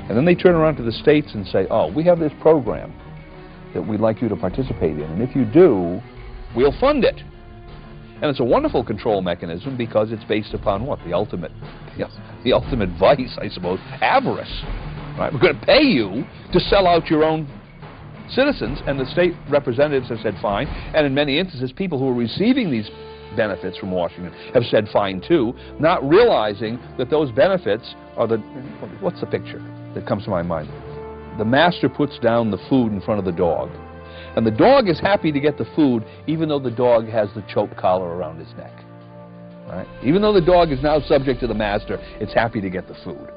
And then they turn around to the states and say, oh, we have this program that we'd like you to participate in, and if you do, we'll fund it. And it's a wonderful control mechanism because it's based upon what? The ultimate vice, I suppose, avarice. Right? We're going to pay you to sell out your own citizens, and the state representatives have said fine, and in many instances people who are receiving these benefits from Washington have said fine too, not realizing that those benefits are the, what's the picture that comes to my mind? The master puts down the food in front of the dog, and the dog is happy to get the food even though the dog has the choke collar around his neck. Right? Even though the dog is now subject to the master, it's happy to get the food.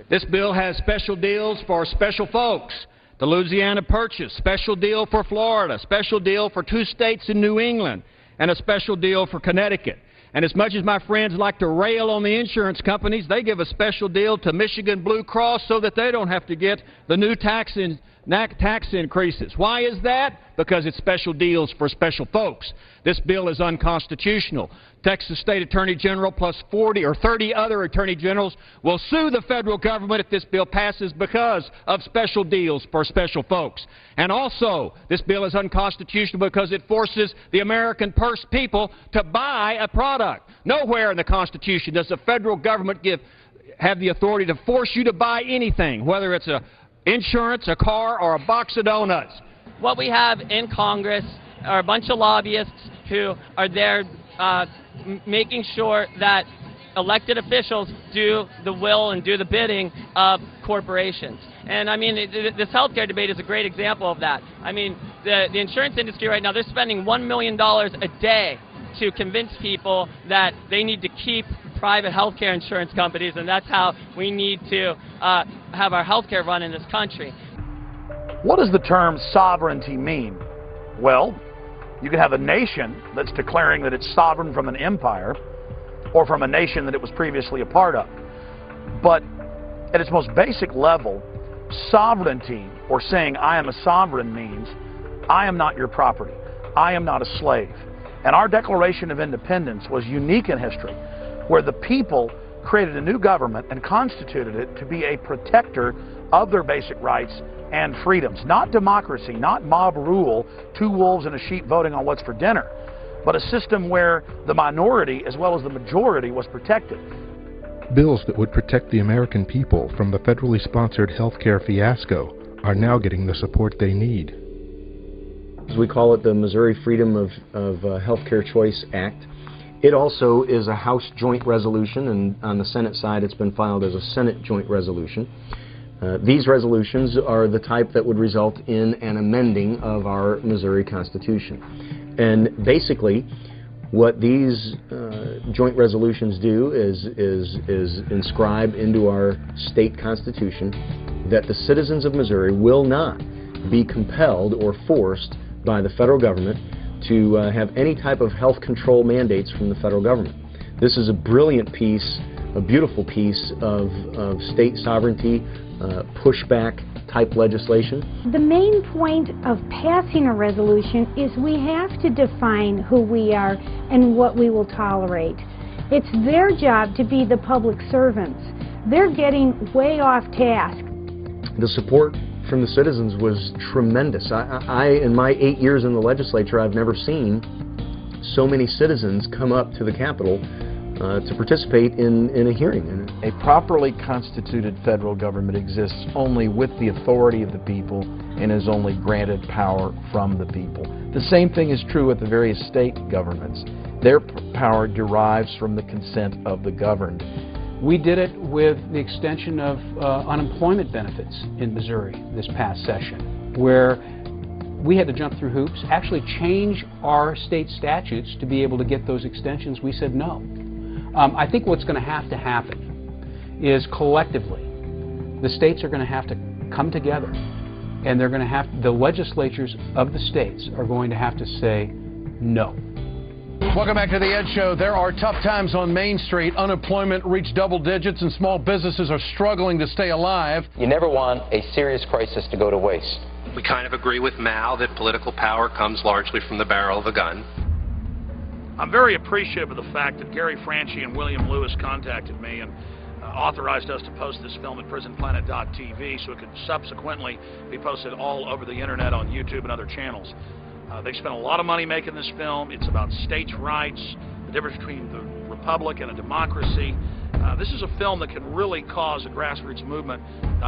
This bill has special deals for special folks. The Louisiana Purchase, special deal for Florida, special deal for 2 states in New England, and a special deal for Connecticut. And as much as my friends like to rail on the insurance companies, they give a special deal to Michigan Blue Cross so that they don't have to get the new tax increases. Why is that? Because it's special deals for special folks. This bill is unconstitutional. Texas State Attorney General plus 40 or 30 other Attorney Generals will sue the federal government if this bill passes because of special deals for special folks. And also, this bill is unconstitutional because it forces the American purse people to buy a product. Nowhere in the Constitution does the federal government have the authority to force you to buy anything, whether it's insurance, a car, or a box of donuts. What we have in Congress are a bunch of lobbyists who are there making sure that elected officials do the will and do the bidding of corporations. And I mean, this healthcare debate is a great example of that. I mean, the insurance industry right now, they're spending $1 million a day to convince people that they need to keep private healthcare insurance companies, and that's how we need to have our healthcare run in this country. What does the term sovereignty mean? Well, you can have a nation that's declaring that it's sovereign from an empire or from a nation that it was previously a part of. But at its most basic level, sovereignty, or saying I am a sovereign, means I am not your property. I am not a slave. And our Declaration of Independence was unique in history, where the people created a new government and constituted it to be a protector of their basic rights and freedoms. Not democracy, not mob rule, 2 wolves and a sheep voting on what's for dinner, but a system where the minority as well as the majority was protected. Bills that would protect the American people from the federally sponsored healthcare fiasco are now getting the support they need. We call it the Missouri Freedom of Healthcare Choice Act. It also is a House joint resolution, and on the Senate side it's been filed as a Senate joint resolution. These resolutions are the type that would result in an amending of our Missouri Constitution. And basically, what these joint resolutions do is inscribe into our state constitution that the citizens of Missouri will not be compelled or forced by the federal government to have any type of health control mandates from the federal government. This is a brilliant piece, a beautiful piece of state sovereignty, pushback type legislation. The main point of passing a resolution is we have to define who we are and what we will tolerate. It's their job to be the public servants. They're getting way off task. The support from the citizens was tremendous. In my 8 years in the legislature, I've never seen so many citizens come up to the Capitol to participate in a hearing. A properly constituted federal government exists only with the authority of the people and is only granted power from the people. The same thing is true with the various state governments. Their power derives from the consent of the governed. We did it with the extension of unemployment benefits in Missouri this past session, where we had to jump through hoops, actually change our state statutes to be able to get those extensions. We said no. I think what's going to happen is collectively, the states are going to have to come together, and they're going to have, the legislatures of the states are going to have to say no. Welcome back to the Ed Show. There are tough times on Main Street. Unemployment reached double digits and small businesses are struggling to stay alive. You never want a serious crisis to go to waste. We kind of agree with Mao that political power comes largely from the barrel of a gun. I'm very appreciative of the fact that Gary Franchi and William Lewis contacted me and authorized us to post this film at prisonplanet.tv so it could subsequently be posted all over the internet on YouTube and other channels. They spent a lot of money making this film. It's about states' rights, the difference between the republic and a democracy. This is a film that can really cause a grassroots movement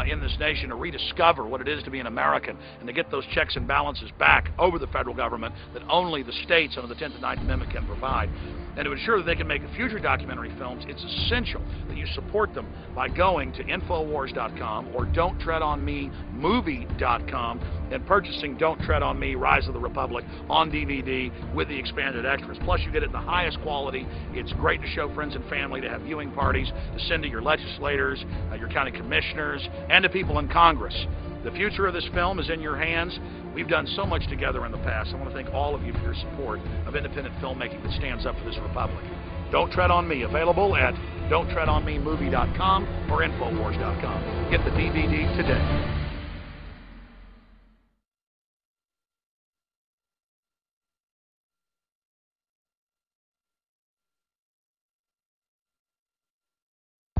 in this nation to rediscover what it is to be an American and to get those checks and balances back over the federal government that only the states under the 10th and 9th Amendment can provide. And to ensure that they can make future documentary films, it's essential that you support them by going to Infowars.com or Don'tTreadOnMeMovie.com and purchasing Don't Tread on Me, Rise of the Republic on DVD with the expanded extras. Plus, you get it in the highest quality. It's great to show friends and family, to have viewing parties, to send to your legislators, your county commissioners, and to people in Congress. The future of this film is in your hands. We've done so much together in the past. I want to thank all of you for your support of independent filmmaking that stands up for this republic. Don't Tread on Me, available at Don'tTreadOnMeMovie.com or Infowars.com. Get the DVD today.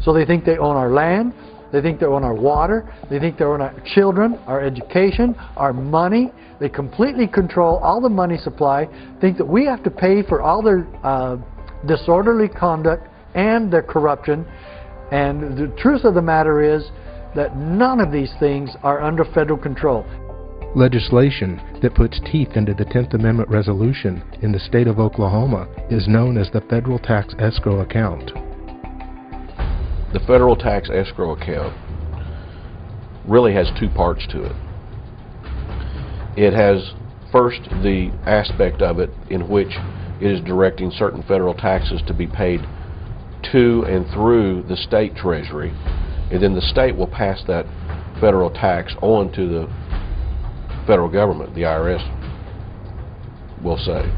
So they think they own our land, they think they own our water, they think they own our children, our education, our money. They completely control all the money supply, think that we have to pay for all their disorderly conduct and their corruption. And the truth of the matter is that none of these things are under federal control. Legislation that puts teeth into the 10th Amendment resolution in the state of Oklahoma is known as the Federal Tax Escrow Account. The federal tax escrow account really has two parts to it. It has first the aspect of it in which it is directing certain federal taxes to be paid to and through the state treasury, and then the state will pass that federal tax on to the federal government, the IRS will say.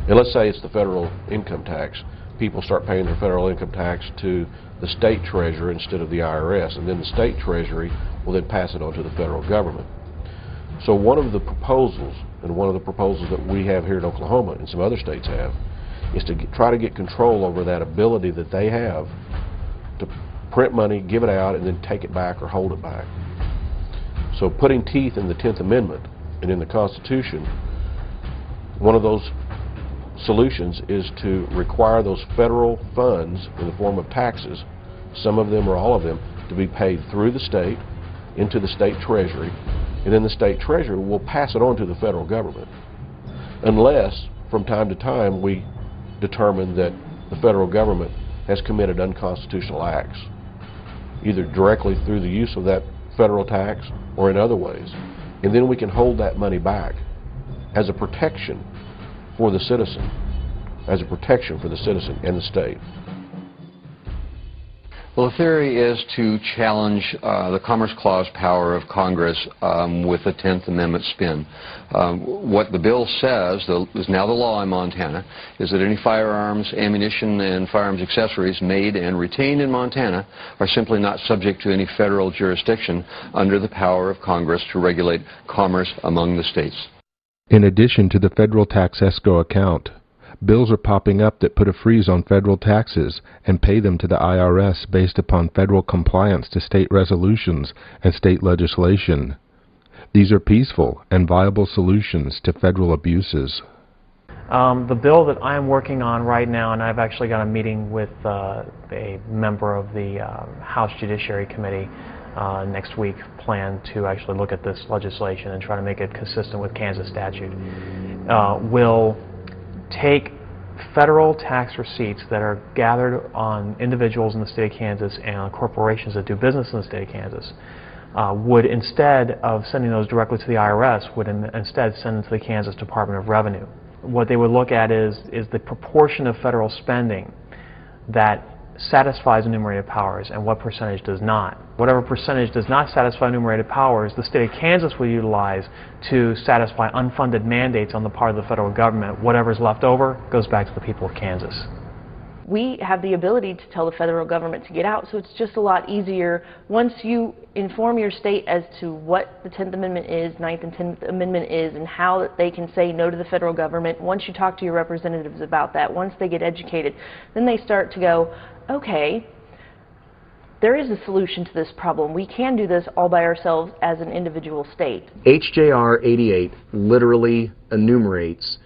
And let's say it's the federal income tax. People start paying their federal income tax to the state treasurer instead of the IRS, and then the state treasury will then pass it on to the federal government. So one of the proposals, and one of the proposals that we have here in Oklahoma and some other states have, is to try to get control over that ability that they have to print money, give it out, and then take it back or hold it back. So putting teeth in the 10th Amendment and in the Constitution, one of those solutions is to require those federal funds in the form of taxes, some of them or all of them, to be paid through the state into the state treasury, and then the state treasury will pass it on to the federal government, unless from time to time we determine that the federal government has committed unconstitutional acts, either directly through the use of that federal tax or in other ways, and then we can hold that money back as a protection for the citizen, and the state. Well, the theory is to challenge the Commerce Clause power of Congress with a 10th Amendment spin. What the bill says, is now the law in Montana, is that any firearms, ammunition, and firearms accessories made and retained in Montana are simply not subject to any federal jurisdiction under the power of Congress to regulate commerce among the states. In addition to the federal tax escrow account, bills are popping up that put a freeze on federal taxes and pay them to the IRS based upon federal compliance to state resolutions and state legislation. These are peaceful and viable solutions to federal abuses. The bill that I'm working on right now, and I've actually got a meeting with a member of the House Judiciary Committee next week, plan to actually look at this legislation and try to make it consistent with Kansas statute, will take federal tax receipts that are gathered on individuals in the state of Kansas and on corporations that do business in the state of Kansas, would, instead of sending those directly to the IRS, would instead send them to the Kansas Department of Revenue. What they would look at is the proportion of federal spending that satisfies enumerated powers and what percentage does not. Whatever percentage does not satisfy enumerated powers, the state of Kansas will utilize to satisfy unfunded mandates on the part of the federal government. Whatever's left over goes back to the people of Kansas. we have the ability to tell the federal government to get out, so it's just a lot easier once you inform your state as to what the 10th Amendment is, 9th and 10th Amendment is, and how they can say no to the federal government. Once you talk to your representatives about that, once they get educated, then they start to go, okay, there is a solution to this problem. We can do this all by ourselves as an individual state. HJR 88 literally enumerates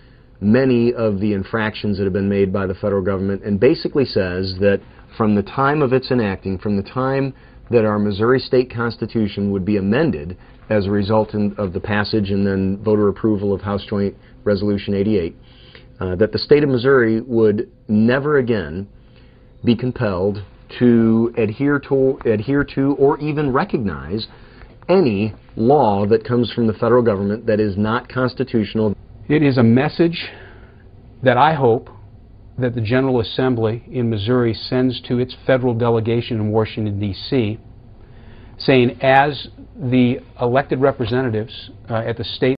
many of the infractions that have been made by the federal government and basically says that from the time of its enacting, from the time that our Missouri State Constitution would be amended as a result of the passage and then voter approval of House Joint Resolution 88, that the state of Missouri would never again be compelled to adhere to or even recognize any law that comes from the federal government that is not constitutional. It is a message that I hope that the General Assembly in Missouri sends to its federal delegation in Washington, D.C., saying as the elected representatives at the state